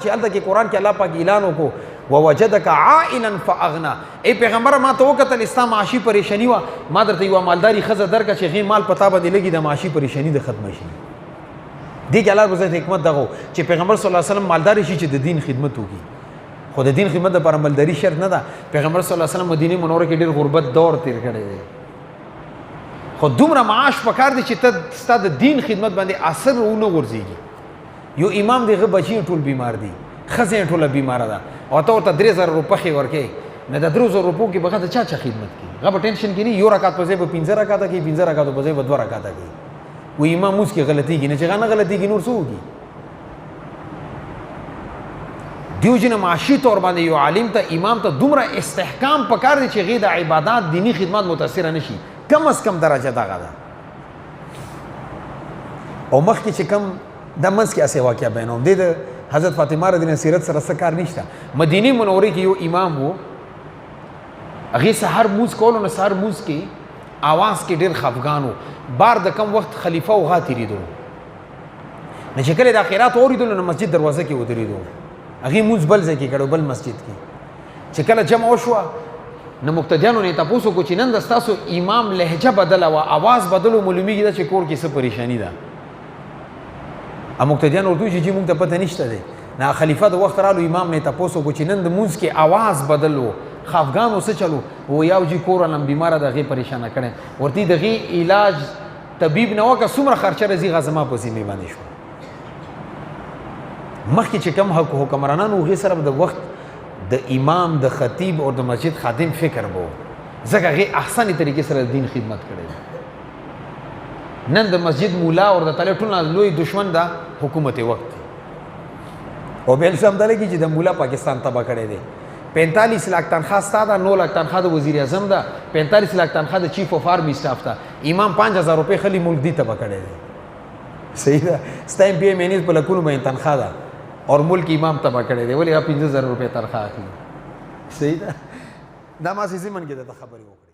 چې هلته کې قرآن کې الله پاک اعلان وکړو ووجدک عائلا فاغنا. ای پیغمبره ما ته وکتل ستا معاشي پریشاني وه، ما درته یوه مالداري ښځه درکړه چې هغې مال په تا باندې لګي د معاشي پریشاني د ختمه شي. دې کې الله رب العزت حکمت دغه و چې پیغمبر صلی الله علیه وسلم مالداري شي چې د دین خدمت وکړي. خو د دین خدمت لپاره مالداري شرط نه ده. پیغمبر صلی الله علیه وسلم مدینه منوره کې ډېر غربت دور تیر کړی دی، خو دومره معاش پکار دی چې ته ستا د دین خدمت باندې اثر ونه غورځېږي. یو امام دی هغه بچي ټول بیمار دي، ښځه یې ټوله بیماره ده او ته ورته 3000 روپۍ ورکوې، نو د 3000 روپو کې به هغه د چا چا خدمت کوي؟ هغه به ټینشن کې نه یو رکعت په ځای به 15 رکعته کوي، 15 رکعتو په ځای به 2 رکعته کوي. و امام موږ کې غلطېږي نه چې هغه نه غلطېږي نور څه وکړي؟ دیو جنه معاشي طور باندې یو عالم ته امام ته دومره استحکام پکار دی چې هغې د عبادات دینی خدمت متاثره نه شي، کم از کم درجه دغه ده. او مخکې چې کم د منځ کې اسې واقعه بیانوم، دی د حضرت فاطمه رضی الله عنها سیرت سره څه کار نشته. مدینه منورې کې یو امام و، هغې سحر مونځ کولو، نو سحر مونځ کې आवाज کې ډېر خفګان و. بار د کم وخت خلیفه و غا تېرېدو، نو چې کله د خیرات اورېدلو نو مسجد دروازه کې ودرېدو، هغې مونځ بل ځای کې کړو، بل مسجد کې. چې کله جمع وشوه نو مقتدیانو نه یې تپوس وکړو چې نن د ستاسو امام لهجه بدله وه، आवाज بدلو، معلومیږي ده چې کور کې څه پریشاني ده. مقتدیان ورته وایي چې موږ ته پته نشته دی. نه خلیفه د وخت رالو، امام نه یې تپوس وکړو چې نن د مونځ کې आवाज بدل و، خفګان و، څه چلو؟ و یو جي کور علم بیماره ده، هغې پریشانه کړی. ورته د هغې علاج طبیب نه وکړه، څومره خرچه راځي هغه زما په ذمې باندې شوه. مخکې چې کوم حکمرانان و هغې سره د وخت د امام، د خطیب او د مسجد خادم فکر به و، ځکه هغې احسنې طریقې سره د دین خدمت کړی. نن د مسجد مولا او د طالب ټول لوی دشمن دا حکومت وخت او بل څه هم دلګي چې د مولا پاکستان تبا کړی دی. 45 लाख تنخواه ستا ده، 9 लाख تنخواه د وزیر اعظم ده، 45 लाख تنخواه د چیف اف آرمی سټاف ده. امام 5000 روپۍ خلی ملک دی تبا کړی دی. صحیح ده؟ ستا ایم پی ایم په لکونو باندې تنخواه ده اور ملک امام تبا کړی دی، ولې 15000 روپۍ تنخواه اخلي. صحیح ده؟ دا ما سې زمن کې د خبرې وکړه.